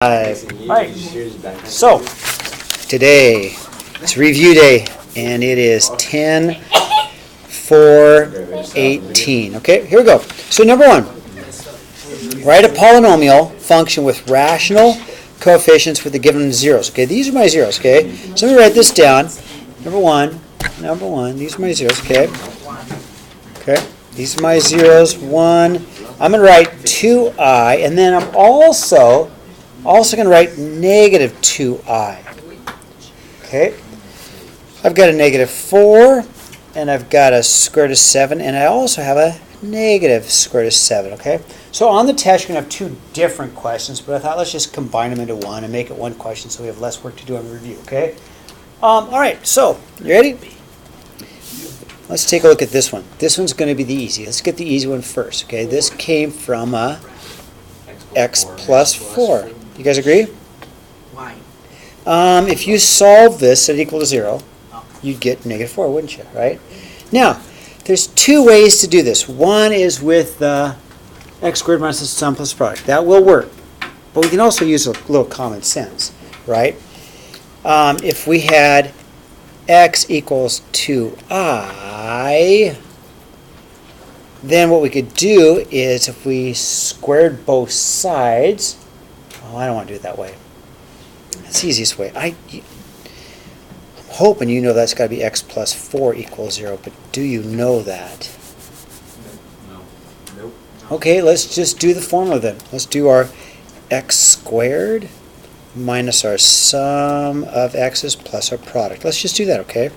Alright, so today it's review day and it is 10-4-18. Okay, here we go. So number one, write a polynomial function with rational coefficients with the given zeros. Okay, these are my zeros. Okay, so let me write this down. Number one, these are my zeros. Okay, these are my zeros. One, I'm going to write 2i, and then I'm also going to write negative 2i. Okay, I've got a negative 4, and I've got a square root of 7, and I also have a negative square root of 7. Okay, so on the test you're going to have two different questions, but I thought let's just combine them into one and make it one question so we have less work to do on the review. Okay, all right, so you ready? Let's take a look at this one. This one's going to be the easy. Let's get the easy one first. Okay, this came from x plus 4. You guys agree? Why? If you solve this at equal to 0, you'd get negative 4, wouldn't you? Right? Now, there's two ways to do this. One is with x squared minus the sum plus product. That will work. But we can also use a little common sense, right? If we had x equals 2i, then what we could do is if we squared both sides, I don't want to do it that way. That's the easiest way. I'm hoping you know that's got to be x plus 4 equals 0, but do you know that? No. Nope. Okay, let's just do the formula then. Let's do our x squared minus our sum of x's plus our product. Let's just do that, okay?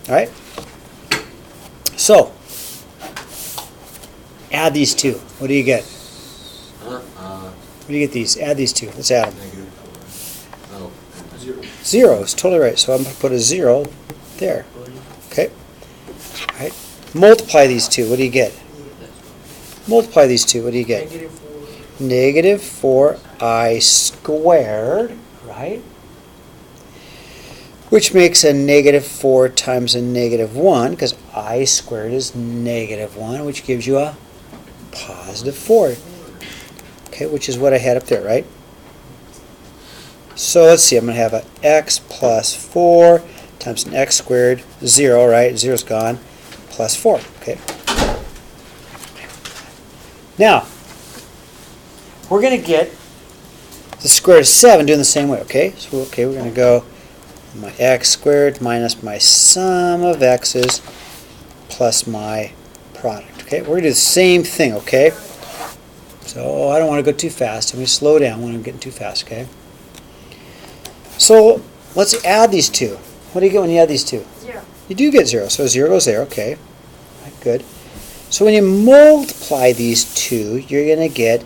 All right? So, add these two. What do you get? What do you get these? Add these two. Let's add them. Zero is totally right. So I'm going to put a 0 there. Okay? All right. Multiply these two. What do you get? Multiply these two. What do you get? Negative 4i squared, right? Which makes a negative 4 times a negative 1, because I squared is negative 1, which gives you a positive 4. Okay, which is what I had up there, right? So let's see, I'm going to have a x plus 4 times an x squared, 0, right? 0's gone, plus 4, okay? Now, we're going to get the square root of 7 doing the same way, okay? So, okay, we're going to go my x squared minus my sum of x's plus my product, okay? We're going to do the same thing, okay? So I don't want to go too fast. I'm going to slow down when I'm getting too fast, okay? So let's add these two. What do you get when you add these two? 0. You do get 0. So 0 goes there, okay? Right, good. So when you multiply these two, you're going to get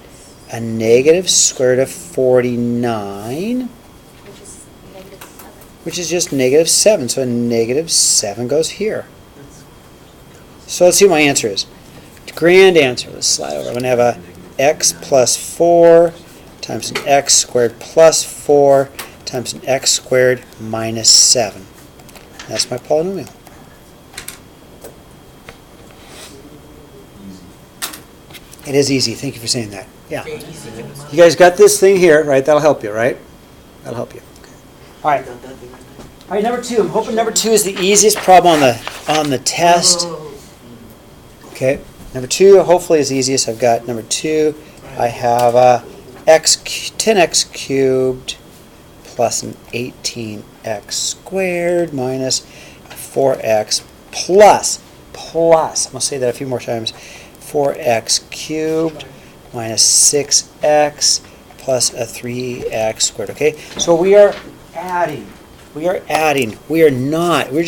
a negative square root of 49, which is just negative 7. So a negative 7 goes here. So let's see what my answer is. Grand answer. Let's slide over. I'm going to have a x plus 4 times an x squared plus 4 times an x squared minus 7. That's my polynomial. It is easy. Thank you for saying that. Yeah. You guys got this thing here, right? That'll help you, right? That'll help you. Okay. All right. All right, number 2. I'm hoping number 2 is the easiest problem on the test. Okay. Number 2 hopefully is the easiest. I've got number 2. I have 10x cubed plus an 18x squared minus 4x plus, I'm going to say that a few more times, 4x cubed minus 6x plus a 3x squared. Okay, so we are adding. We're just adding. We are not going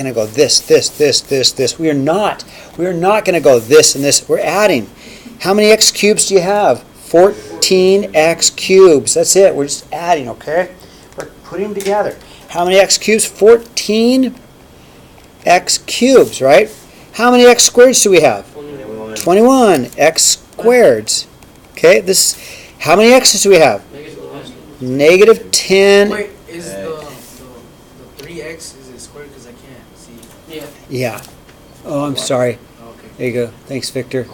to go this. We are not going to go this and this. We're adding. How many x cubes do you have? 14x cubes. That's it. We're just adding, okay? We're putting them together. How many x cubes? 14 x cubes, right? How many x squareds do we have? 21 x squareds. Okay, how many x's do we have? Negative 10. Wait, is the 3x is it squared because I can't see? Yeah. Oh, I'm sorry. Okay. There you go. Thanks, Victor.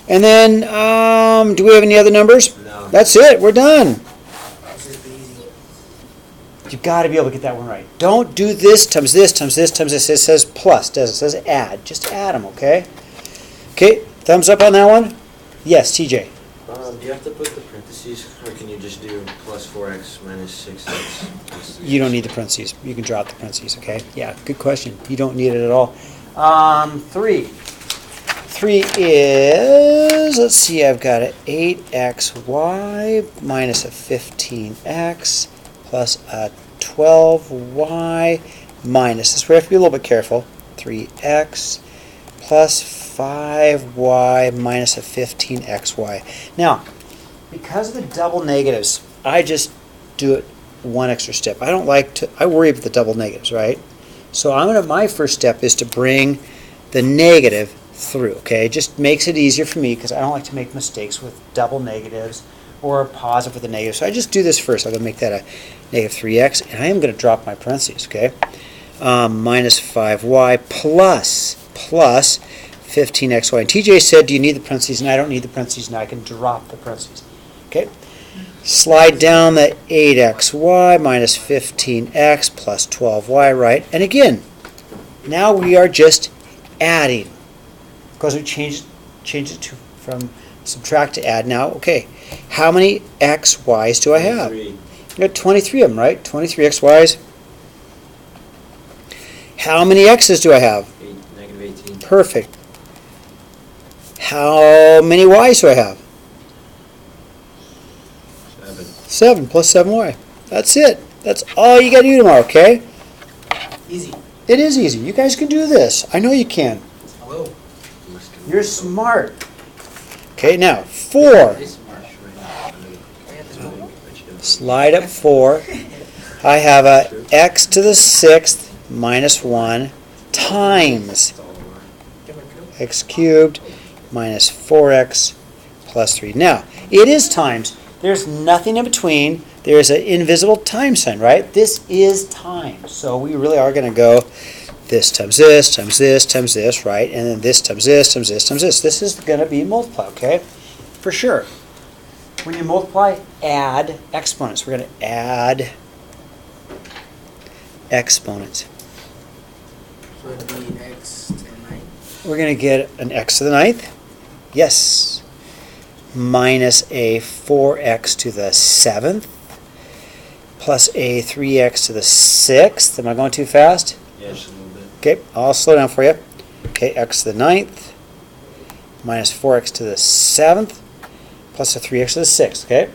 And then, do we have any other numbers? No. That's it. We're done. This is the easy. You've got to be able to get that one right. Don't do this times this times this times this. It says plus, does it? It says add. Just add them, okay? Okay, thumbs up on that one? Yes, TJ. Do you have to put the parentheses, or can you just do plus 4x minus 6x? You don't need the parentheses. You can drop the parentheses, okay? Yeah, good question. You don't need it at all. 3. 3 is, let's see, I've got an 8xy minus a 15x plus a 12y minus, this is where you have to be a little bit careful, 3x plus 5y minus a 15xy. Now, because of the double negatives, I just do it one extra step. I don't like to, I worry about the double negatives, right? So my first step is to bring the negative through, okay? It just makes it easier for me because I don't like to make mistakes with double negatives or a positive with a negative. So I just do this first. I'm going to make that a negative 3x, and I am going to drop my parentheses, okay? Minus 5y plus 15xy. And TJ said, do you need the parentheses? And I don't need the parentheses, and I can drop the parentheses, okay? Slide down the 8xy minus 15x plus 12y, right? And again, now we are just adding because we changed it from subtract to add. Now, okay, how many xy's do I have? 3. I got 23 of them, right? 23 xy's. How many x's do I have? Negative 18. Perfect. How many y's do I have? 7. 7 plus 7y. That's it. That's all you got to do tomorrow, okay? Easy. It is easy. You guys can do this. I know you can. I will. You're smart. Okay, now 4. Slide up 4. I have a x to the 6th minus 1 times x cubed minus 4x plus 3. Now, it is times. There's nothing in between. There's an invisible time sign, right? This is times. So we really are going to go this times this times this times this, right? And then this times this times this times this. This is going to be multiply, okay? For sure. When you multiply, add exponents. We're going to add exponents. So it'd be x to the 9. We're going to get an x to the 9th. Yes. Minus a 4x to the 7th. Plus a 3x to the 6th. Am I going too fast? Yeah, just a little bit. Okay, I'll slow down for you. Okay, x to the 9th. Minus 4x to the 7th. Plus a 3x to the 6th, okay?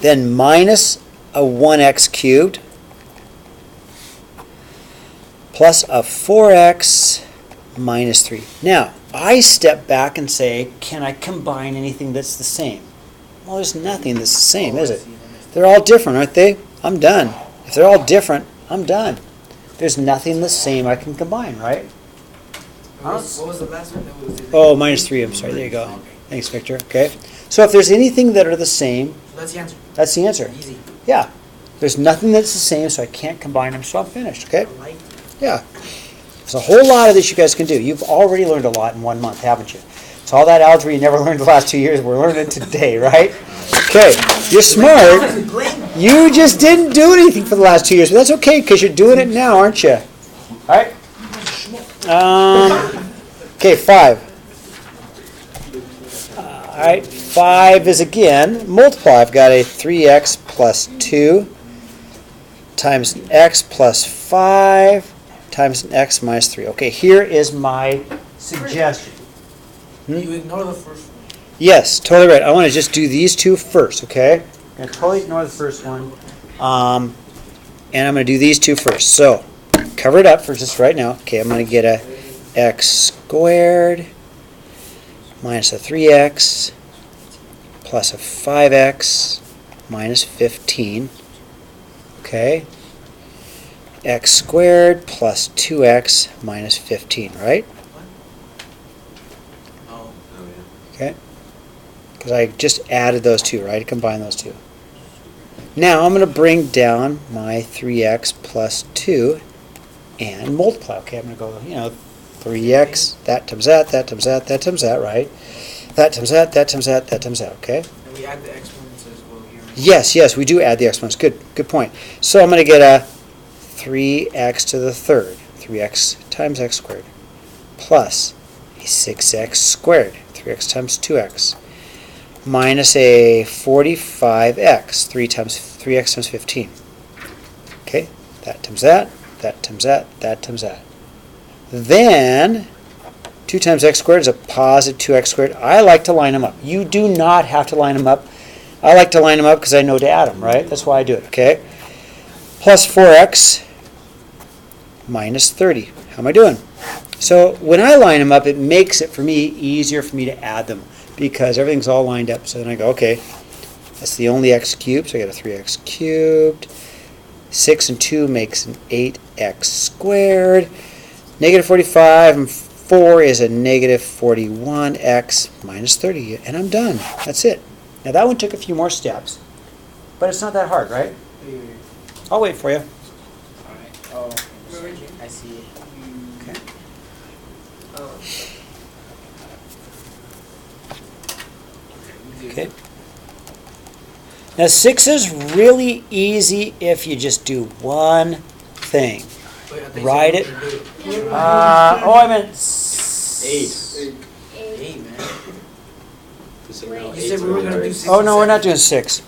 Then minus a 1x cubed. Plus a 4x minus 3. Now, I step back and say, can I combine anything that's the same? Well, there's nothing that's the same, is it? They're all different, aren't they? I'm done. If they're all different, I'm done. There's nothing the same I can combine, right? What was the last one? That was Oh, minus 3, I'm sorry. There you go. Thanks, Victor. Okay. So if there's anything that are the same, So that's the answer. that's the answer. Easy. Yeah. There's nothing that's the same, so I can't combine them, so I'm finished, okay? I like it. Yeah. There's a whole lot of this you guys can do. You've already learned a lot in 1 month, haven't you? So all that algebra you never learned the last 2 years, we're learning it today, right? Okay. You're smart. You just didn't do anything for the last 2 years, but that's okay because you're doing it now, aren't you? All right. Okay, 5. All right, 5 is again multiply. I've got a 3x plus 2 times an x plus 5 times an x minus 3. Okay, here is my suggestion. You ignore the first one. Yes, totally right. I want to just do these two first, okay? I'm going to totally ignore the first one. And I'm going to do these two first. So, cover it up for just right now. Okay, I'm going to get a x squared minus a 3x plus a 5x minus 15. Okay? X squared plus 2x minus 15, right? Oh. Okay? Because I just added those two, right? I combined those two. Now I'm going to bring down my 3x plus 2 and multiply. Okay, I'm going to go, 3x, that times that, that times that, that times that, right? That times that, that times that, that times that, okay? And we add the exponents as well here. Yes, yes, we do add the exponents. Good point. So I'm going to get a 3x to the third, 3x times x squared, plus a 6x squared, 3x times 2x, minus a 45x, 3x times 15. Okay, that times that, that times that, that times that. Then 2 times x squared is a positive 2x squared. I like to line them up. You do not have to line them up. I like to line them up because I know to add them, right? That's why I do it, okay? Plus 4x minus 30. How am I doing? So when I line them up, it makes it for me easier for me to add them because everything's all lined up. So then I go, okay, that's the only x cubed, so I get a 3x cubed. 6 and 2 makes an 8x squared. Negative 45 and 4 is a negative 41x minus 30, and I'm done. That's it. Now that one took a few more steps, but it's not that hard, right? I'll wait for you. Alright. Oh, I see it. Okay. Okay. Now 6 is really easy if you just do one thing. Wait, I think Write so. it. We're gonna do I meant 8. 8, man. You said no, You eight's said we were really gonna do hard. 6. Oh, no, we're not doing 6.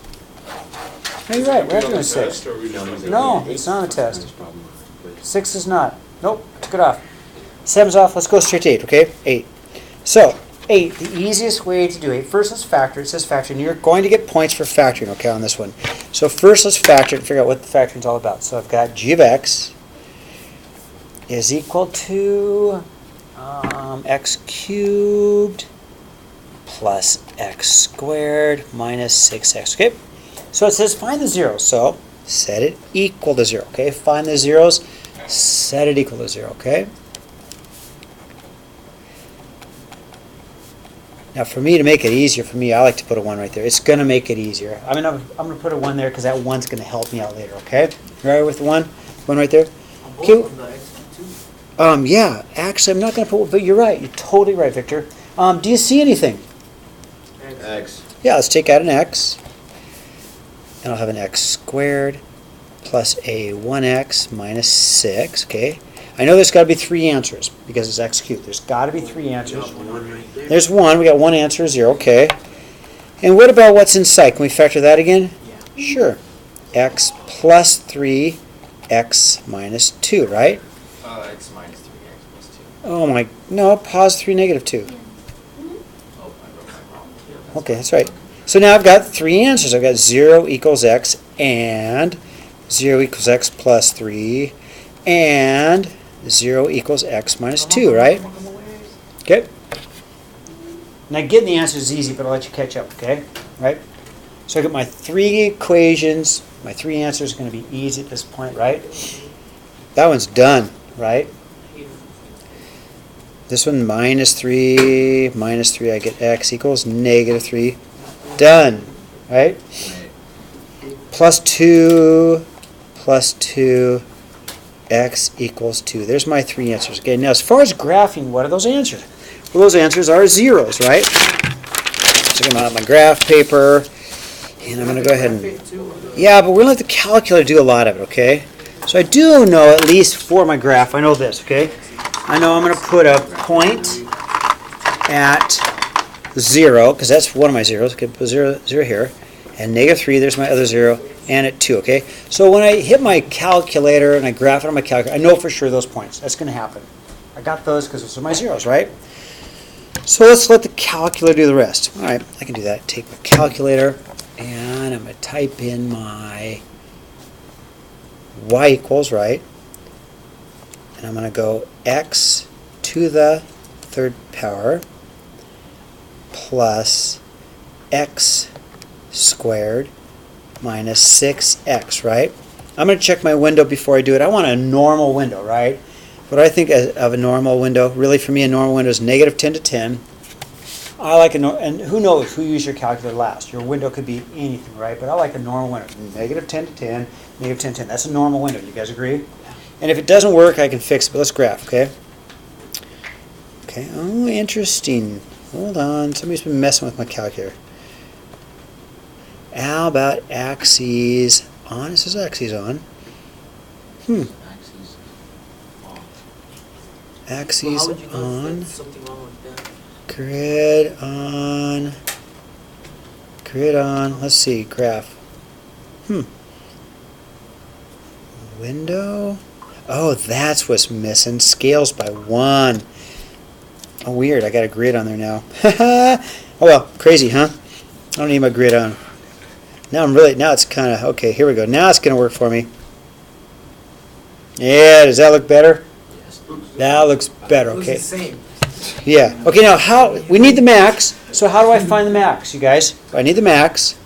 No, you're right, we're not doing 6. Test, or we just do No, it's not a test. 6 is not. Nope, took it off. 7's off, let's go straight to 8, okay? 8. So, 8, the easiest way to do 8, first let's factor, it says factor, and you're going to get points for factoring, okay, on this one. So first let's factor and figure out what the factoring is all about. So I've got g of x is equal to x cubed plus x squared minus 6x, okay? So it says find the zeros, so set it equal to 0, okay? Find the zeros, set it equal to 0, okay? Now for me, to make it easier for me, I like to put a 1 right there. It's going to make it easier. I mean, I'm going to put a 1 there because that 1's going to help me out later, okay? You all right with the 1? 1 right there? On both of the x and 2. Yeah, actually, I'm not going to put, but you're right. You're totally right, Victor. Do you see anything? X. Yeah, let's take out an x. And I'll have an x squared plus a 1x minus 6, okay? I know there's got to be 3 answers because it's x cubed. There's got to be 3 answers. There's 1. We got 1 answer, 0, okay. And what about what's inside? Can we factor that again? Yeah. Sure. X plus 3, x minus 2, right? X minus 3x plus 2. Oh my, no, pause 3, negative 2. Oh, I wrote that wrong. Okay, that's right. So now I've got 3 answers. I've got 0 equals x and 0 equals x plus 3 and 0 equals x minus 2, right? Okay. Now getting the answer is easy, but I'll let you catch up, okay? Right? So I got my 3 equations. My 3 answers are going to be easy at this point, right? That one's done, right? This one minus 3, I get x equals negative 3. Done, right? Plus 2, x equals 2. There's my 3 answers. Okay, now as far as graphing, what are those answers? Well, those answers are zeros, right? So I'm going to have my graph paper, and I'm going to go ahead and... Yeah, but we're going to let the calculator do a lot of it, okay? So I do know, at least for my graph, I know this, okay? I know I'm going to put a point at 0, because that's one of my zeros. Okay, put 0 here. And negative 3, there's my other 0, and at 2, okay? So when I hit my calculator and I graph it on my calculator, I know for sure those points. That's going to happen. I got those because those are my zeros, right? So let's let the calculator do the rest. All right, I can do that. Take my calculator, and I'm going to type in my y equals, right? And I'm going to go x to the 3rd power plus x squared minus 6x, right? I'm going to check my window before I do it. I want a normal window, right? What I think of a normal window, really for me a normal window is negative 10 to 10. I like and who knows who used your calculator last. Your window could be anything, right? But I like a normal window. Negative 10 to 10, negative 10 to 10. That's a normal window. You guys agree? And if it doesn't work, I can fix it. But let's graph, okay? Okay, oh, interesting. Hold on, somebody's been messing with my calculator. How about axes on? This is axes on. Axes off. Axes How would you know if on. there's something wrong with that? Grid on. Grid on. Let's see, graph. Window. Oh, that's what's missing. Scales by 1. Oh, weird. I got a grid on there now. Oh well, crazy, huh? I don't need my grid on. Now it's kind of, okay, here we go. Now it's going to work for me. Yeah, does that look better? Yes. That looks better, It was okay. the same. Yeah. Okay, now we need the max. So how do I find the max, you guys? I need the max.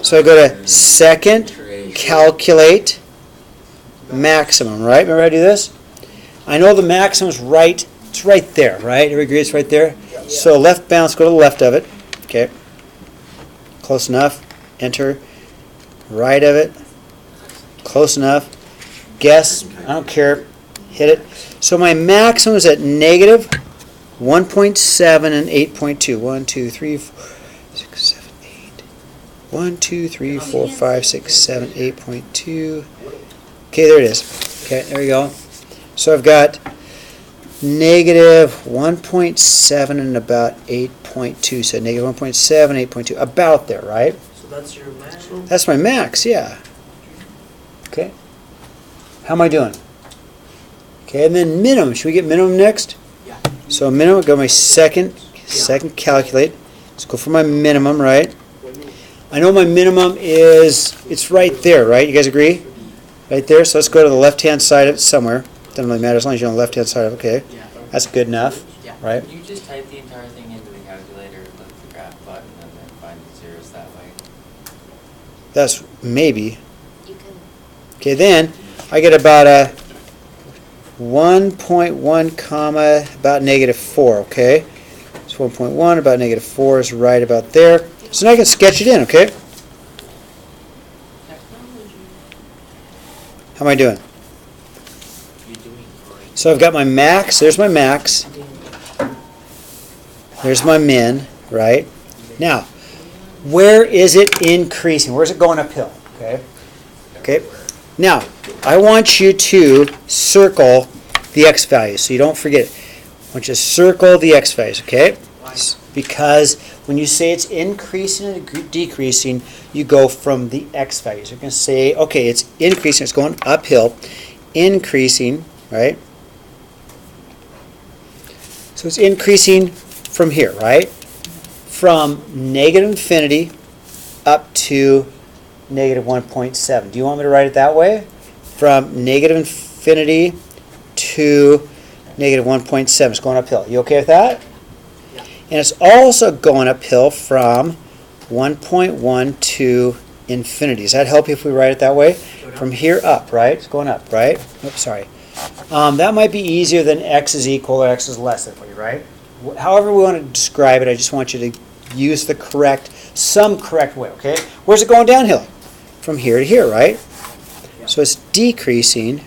So I go to second, calculate, maximum, right? Remember how to do this? I know the maximum is right. It's right there, right? Everybody agree it's right there? So left bound, let's go to the left of it. Okay. Close enough. Enter. Right of it. Close enough. Guess. I don't care. Hit it. So my maximum is at negative 1.7 and 8.2. 1, 2, 3, 4, 6, 7, 8. 1, 2, 3, 4, 5, 6, 7, 8.2. Okay, there it is. Okay, there we go. So I've got negative 1.7 and about 8.2. So negative 1.7, 8.2. About there, right? So that's your maximum? That's my max, yeah. Okay. How am I doing? Okay, and then minimum. Should we get minimum next? Yeah. So minimum, go to my second calculate. Let's go for my minimum, right? I know my minimum is, it's right there, right? You guys agree? Right there. So let's go to the left-hand side of it somewhere. Doesn't really matter as long as you're on the left-hand side of it. Okay. Yeah. That's good enough, Yeah. right? Can you just type the entire thing into the calculator, click the graph button, and then find the zeros that way? That's maybe. You can. Okay, then I get about a 1.1 comma about negative 4, okay? So 1.1 about negative 4 is right about there. So now I can sketch it in, okay? How am I doing? You're doing great. So I've got my max, there's my max. There's my min, right? Now, where is it increasing? Where's it going uphill? Okay. Okay. Now, I want you to circle the x values so you don't forget it. I want you to circle the x values, okay? Because when you say it's increasing and decreasing, you go from the x values. You're going to say, okay, it's increasing, it's going uphill, increasing, right? So it's increasing from here, right? From negative infinity up to negative 1.7. Do you want me to write it that way? From negative infinity to negative 1.7. It's going uphill. You okay with that? Yeah. And it's also going uphill from 1.1 to infinity. Does that help you if we write it that way? From here up, right? It's going up, right? Oops, sorry. That might be easier than x is equal or x is less than for you, right? However we want to describe it, I just want you to use the some correct way, okay? Where's it going downhill? From here to here, right? So it's decreasing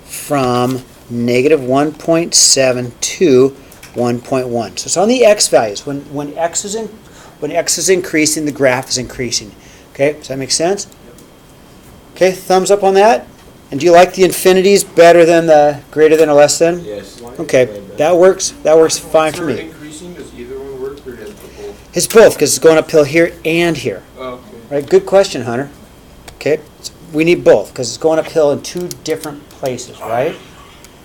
from negative 1.7 to 1.1. So it's on the x values. When x is increasing, the graph is increasing. Okay, does that make sense? Okay, thumbs up on that. And do you like the infinities better than the greater than or less than? Yes. Okay, that works. That works fine for me. Increasing, does either one work or does it both? It's both because it's going uphill here and here. Okay. Right? Good question, Hunter. Okay, we need both because it's going uphill in two different places, right?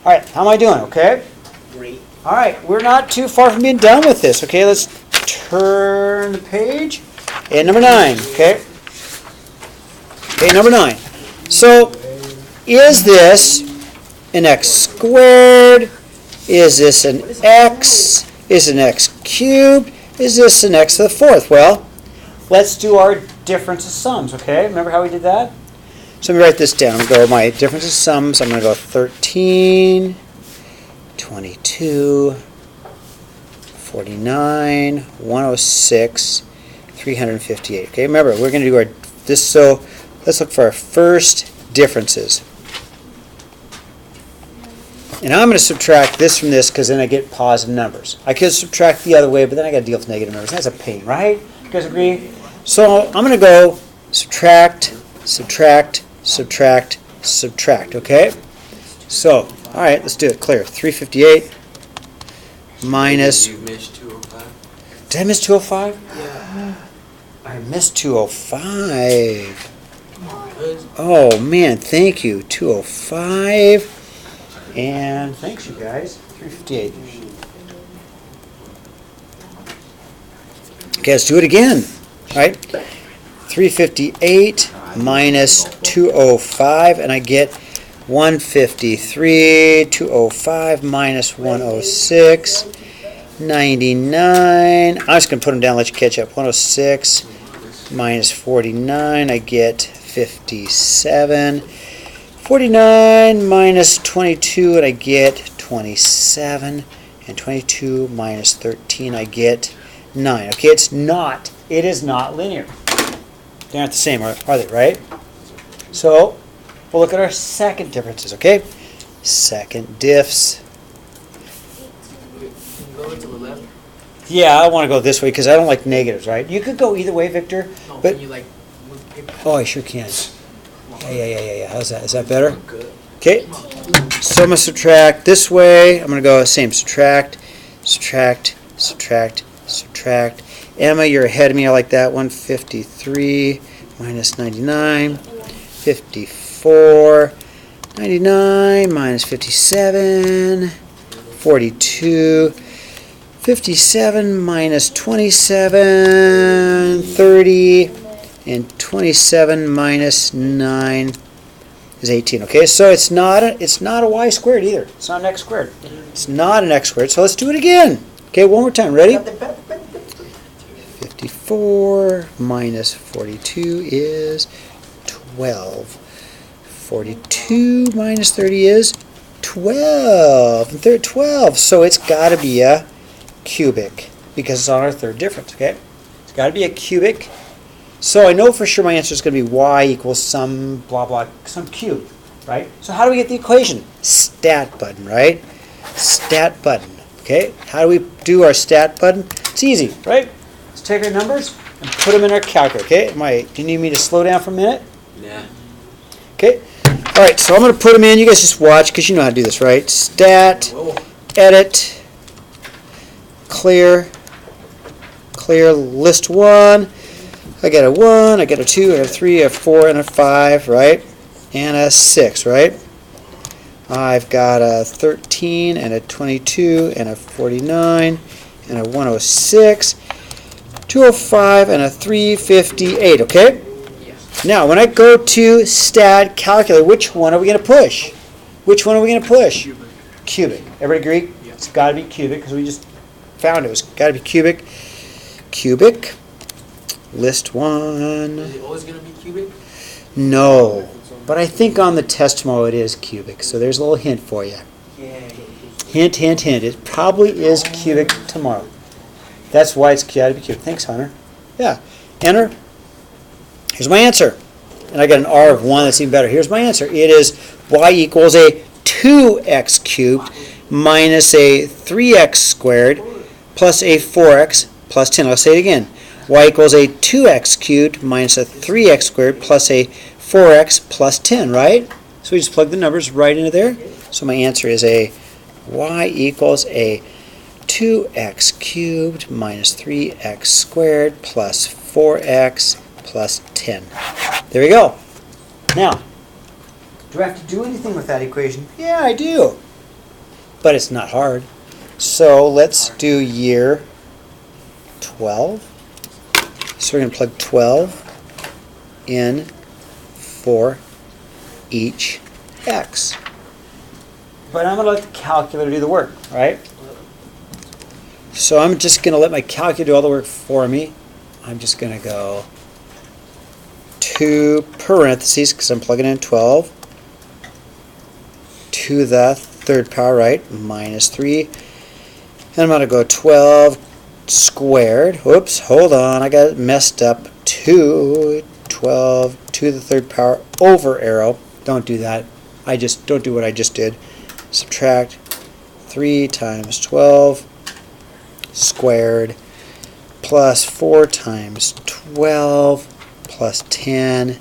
All right, how am I doing? Okay. Great. All right, we're not too far from being done with this. Okay, let's turn the page. And number 9. Okay. Okay, number 9. So, is this an x squared? Is this an x? Is it an x cubed? Is this an x to the 4th? Well, let's do our difference of sums, okay? Remember how we did that? So let me write this down. I'm going to go with my difference of sums. I'm going to go 13, 22, 49, 106, 358. Okay, remember, we're going to do this, so let's look for our first differences. And I'm going to subtract this from this because then I get positive numbers. I could subtract the other way, but then I got to deal with negative numbers. That's a pain, right? You guys agree? So I'm going to go subtract, subtract, subtract, subtract, okay? So, all right, let's do it. Clear. 358 minus... You missed 205? Did I miss 205? Yeah. I missed 205. Good. Oh, man, thank you. 205. And thanks, you guys. 358. Okay, let's do it again. All right. 358 minus 205, and I get 153. 205 minus 106. 99. I'm just going to put them down, let you catch up. 106 minus 49, I get 57. 49 minus 22, and I get 27. And 22 minus 13, I get 9. Okay, it is not linear. They aren't the same, are they, right? So, we'll look at our second differences, okay? Second diffs. Go to the left. Yeah, I want to go this way because I don't like negatives, right? You could go either way, Victor. No, But can you like move the paper? oh, I sure can. Yeah. How's that? Is that better? Good. Okay. So I'm going to subtract this way. I'm going to go same. Subtract, subtract, subtract, subtract. Emma, you're ahead of me. I like that. 153 minus 99. 54. 99 minus 57. 42. 57 minus 27. 30. And 27 minus 9 is 18. Okay, so it's not a y squared either. It's not an x squared. It's not an x squared. So let's do it again. Okay, one more time. Ready? 54 minus 42 is 12. 42 minus 30 is 12. And third 12. So it's got to be a cubic because it's on our third difference. Okay, it's got to be a cubic. So I know for sure my answer is going to be y equals some blah blah, some cube, right? So how do we get the equation? Stat button, right? Stat button, okay? How do we do our stat button? It's easy, right? Let's take our numbers and put them in our calculator, okay? Do you need me to slow down for a minute? Yeah. Okay. All right, so I'm going to put them in. You guys just watch because you know how to do this, right? Stat, Whoa. edit, clear, list 1. I got a 1, I got a 2, I got a 3, a 4, and a 5, right? And a 6, right? I've got a 13, and a 22, and a 49, and a 106, 205, and a 358, okay? Yes. Now, when I go to stat calculator, which one are we going to push? Which one are we going to push? Cubic. Everybody agree? Yeah. It's got to be cubic because we just found it. It's got to be cubic. Cubic. List 1. Is it always gonna be cubic? No. But I think on the test tomorrow it is cubic. So there's a little hint for you. Yeah. Hint. It probably is cubic tomorrow. That's why it's got to be cubic. Thanks, Hunter. Yeah. Enter. Here's my answer. And I got an R of 1. That's even better. Here's my answer. It is y equals a 2x cubed minus a 3x squared plus a 4x plus 10. I'll say it again. Y equals a 2x cubed minus a 3x squared plus a 4x plus 10, right? So we just plug the numbers right into there. So my answer is a y equals a 2x cubed minus 3x squared plus 4x plus 10. There we go. Now, do I have to do anything with that equation? Yeah, I do. But it's not hard. So let's do year 12. So we're going to plug 12 in for each x. But I'm going to let the calculator do the work, right? So I'm just going to let my calculator do all the work for me. I'm just going to go to parentheses, because I'm plugging in 12, to the third power, right, minus 3. And I'm going to go 12 squared. Whoops, hold on, I got it messed up. 12 to the third power over arrow. Don't do that. Don't do what I just did. subtract 3 times 12 squared plus 4 times 12 plus 10,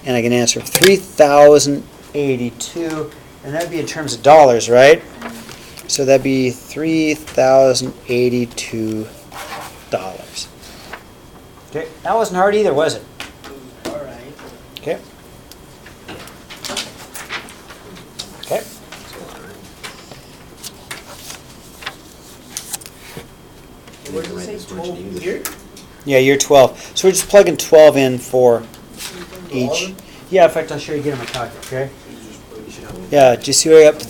and I get an answer of 3,082, and that'd be in terms of dollars, right? So that'd be $3,082. Okay, that wasn't hard either, was it? Alright. Okay. Okay. What did you say, 12 here? Yeah, year 12. So we're just plugging 12 in for each. Yeah, in fact, I'll show you again on my calculator, okay? Yeah, do you see where I got?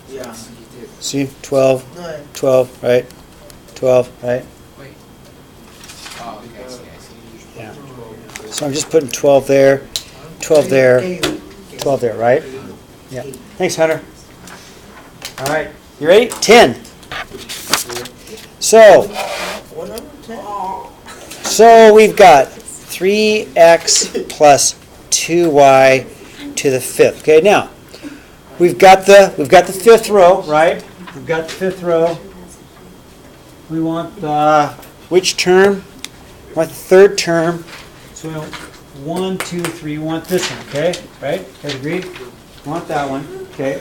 Yeah. See, 12, No, 12, right? 12, right? Wait. Oh, okay, I see. Yeah. So I'm just putting 12 there, 12 there, 12 there, right? Yeah. Thanks, Hunter. All right. You ready? 10. So, what number? 10? so we've got 3x plus 2y to the fifth. Okay, now we've got the fifth row, right? We've got the fifth row. We want the which term? We want the third term. So we want 1, 2, 3. We want this one, okay? Right? You guys agree? We want that one, okay?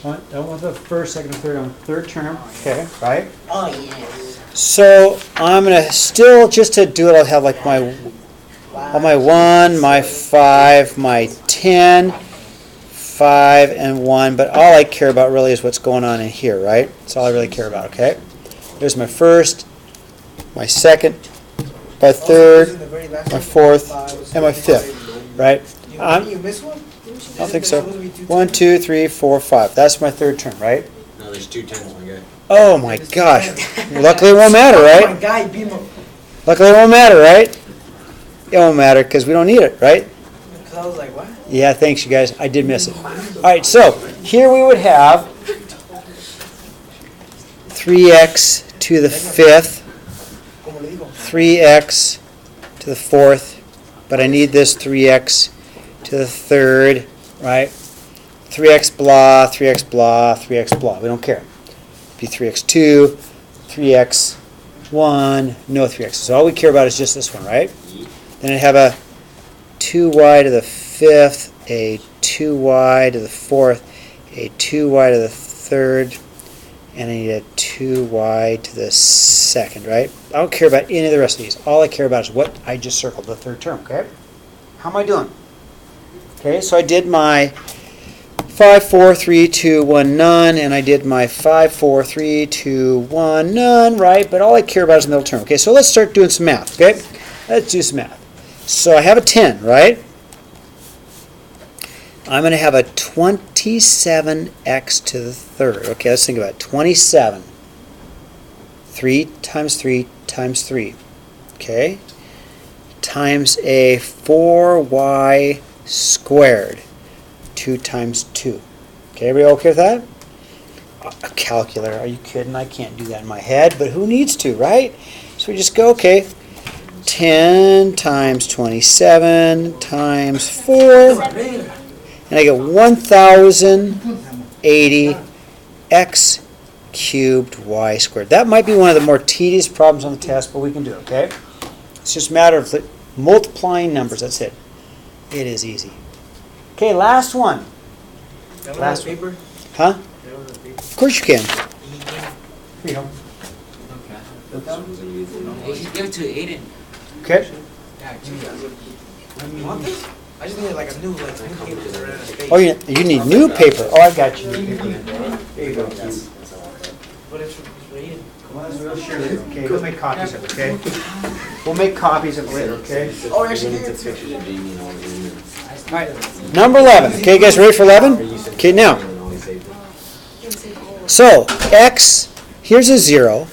Don't want the first, second, and third. I want the third term, okay? Right? Oh, yes. So I'm gonna still, just to do it, I'll have like my 1, my 5, my 10, 5, and 1. But all I care about really is what's going on in here, right? That's all I really care about, okay? There's my first, my second, my third, my fourth, and my fifth, right? You missed one? I don't think so. 1, 2, 3, 4, 5. That's my third term, right? No, there's 2 10s, my guy. Oh my gosh. Luckily it won't matter, Oh my right? God, beat him up. Luckily it won't matter, right? It won't matter because we don't need it, right? Because I was like, what? Yeah, thanks you guys. I did miss it. All right, so here we would have 3x to the fifth, 3x to the fourth, but I need this 3x to the third, right? 3x blah, 3x blah, 3x blah. We don't care. Be 3x2, 3x1, no 3x. So all we care about is just this one, right? Then I have a 2y to the fifth, a 2y to the fourth, a 2y to the third, and I need a 2y to the second, right? I don't care about any of the rest of these. All I care about is what I just circled, the third term, okay? How am I doing? Okay, so I did my 5, 4, 3, 2, 1, none, and I did my 5, 4, 3, 2, 1, none, right? But all I care about is the middle term. Okay, so let's start doing some math, okay? Let's do some math. So I have a 10, right? I'm going to have a 27x to the third. Okay, let's think about it. 27. 3 times 3 times 3. Okay? Times a 4y squared. 2 times 2. Okay, everybody okay with that? A calculator. Are you kidding? I can't do that in my head, but who needs to, right? So we just go, okay, 10 times 27 times 4, and I get 1,080 x cubed y squared. That might be one of the more tedious problems on the test, but we can do it, okay? It's just a matter of multiplying numbers. That's it. It is easy. Okay, last one. Last paper? Huh? Of course you can. Okay. Hey, give it to Aiden. Okay. You want this? I just need like a new paper to write on the page. Oh, you need new paper. Oh, I got you. There you go. But it's for Aiden. We'll share it. Okay, we'll make copies of it, okay? We'll make copies of it later, okay? Oh, actually, It's pictures of Jamie and all of them. All right. Number 11. Okay, you guys ready for 11? Okay, now. So, x, here's a 0.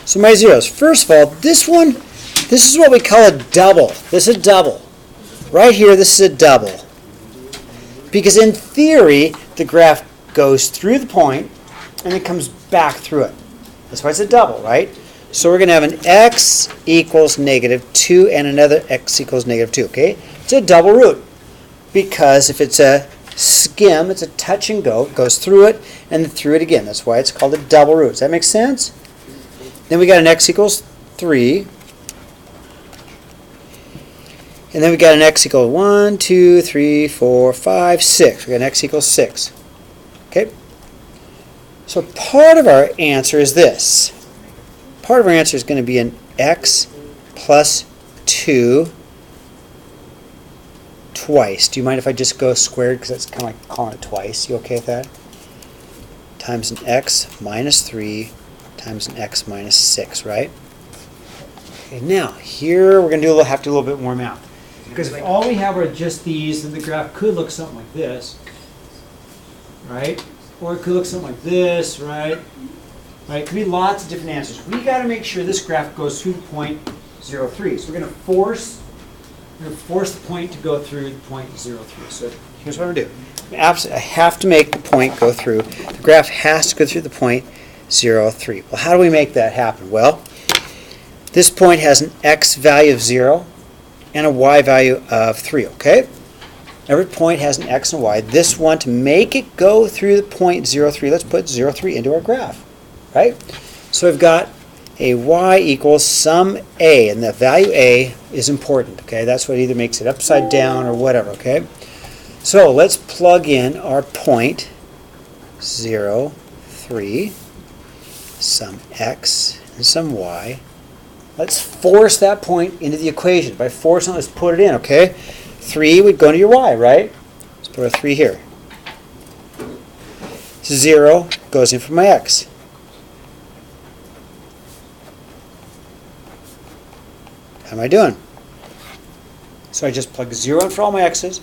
So my zeros. First of all, this one, this is what we call a double. This is a double. Right here, this is a double. Because in theory, the graph goes through the point and it comes back through it. That's why it's a double, right? So we're going to have an x equals -2 and another x equals -2, okay? It's a double root. Because if it's a skim. It's a touch and go. It goes through it and then through it again. That's why it's called a double root. Does that make sense? Then we got an x equals 3. And then we got an x equals 1, 2, 3, 4, 5, 6. We got an x equals 6. Okay? So part of our answer is this. Part of our answer is going to be an x plus 2 twice. Do you mind if I just go squared, because that's kind of like calling it twice? You okay with that? Times an x minus 3 times an x minus 6, right? Okay, now here we're going to have to do a little bit more math. Because if all we have are just these, then the graph could look something like this, right? Or it could look something like this, right? Right? It could be lots of different answers. We got to make sure this graph goes through the point 0, 3. So we're going to force the point to go through the point 0, 3. So here's what I'm going to do. I have to make the point go through. The graph has to go through the point 0, 3. Well, how do we make that happen? Well, this point has an x value of 0 and a y value of 3, okay? Every point has an x and y. This one, to make it go through the point 0, 3, let's put 0, 3 into our graph, right? So we've got a y equals sum a, and the value a is important, okay? That's what either makes it upside down or whatever, okay? So let's plug in our point 0, 3, some x and some y. Let's force that point into the equation. By forcing, let's put it in, okay? 3 would go into your y, right? Let's put a 3 here. 0 goes in for my x. How am I doing? So I just plug 0 in for all my x's.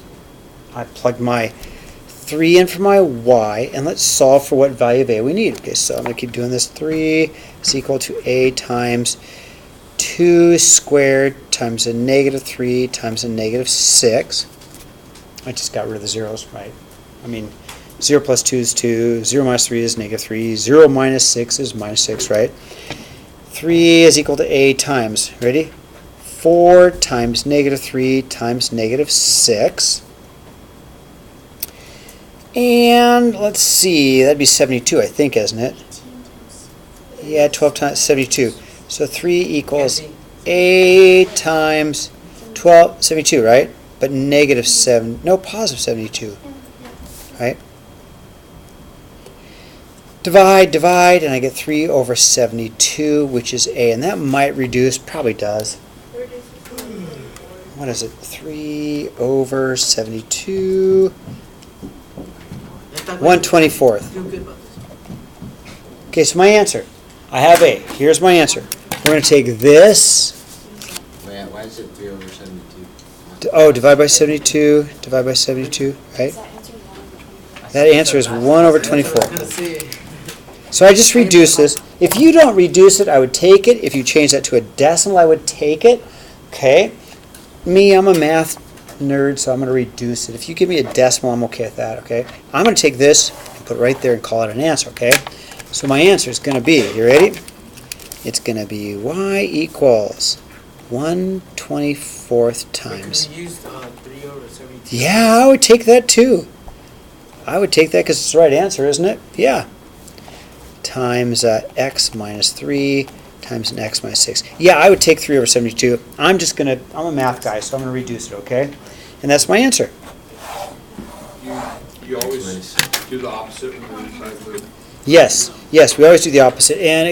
I plug my 3 in for my y, and let's solve for what value of a we need. Okay, so I'm going to keep doing this. 3 is equal to a times 2 squared times a negative 3 times a negative 6. I just got rid of the zeros, right? I mean, 0 plus 2 is 2, 0 minus 3 is negative 3, 0 minus 6 is minus 6, right? 3 is equal to a times, ready? 4 times negative 3 times negative 6. And let's see, that'd be 72, I think, isn't it? Yeah, 12 times 72. So 3 equals a times 12, 72, right? But negative 7, no, positive 72, right? Divide, and I get 3 over 72, which is a, and that might reduce, probably does. What is it? 3 over 72, 1/24. Okay, so my answer, I have a. Here's my answer. We're going to take this. Why is it 3 over 72? Oh, divide by 72, right? That answer is 1 over 24. So I just reduce this. If you don't reduce it, I would take it. If you change that to a decimal, I would take it. Okay? Me, I'm a math nerd, so I'm going to reduce it. If you give me a decimal, I'm okay with that, okay? I'm going to take this and put it right there and call it an answer, okay? So my answer is going to be, you ready? It's going to be y equals 1/24 times. Could we use 3 over 72? Yeah, I would take that too. I would take that because it's the right answer, isn't it? Yeah. Times x minus 3 times an x minus 6. Yeah, I would take 3 over 72. I'm a math guy, so I'm going to reduce it, okay? And that's my answer. You always do the opposite when you decide to. Yes, we always do the opposite. And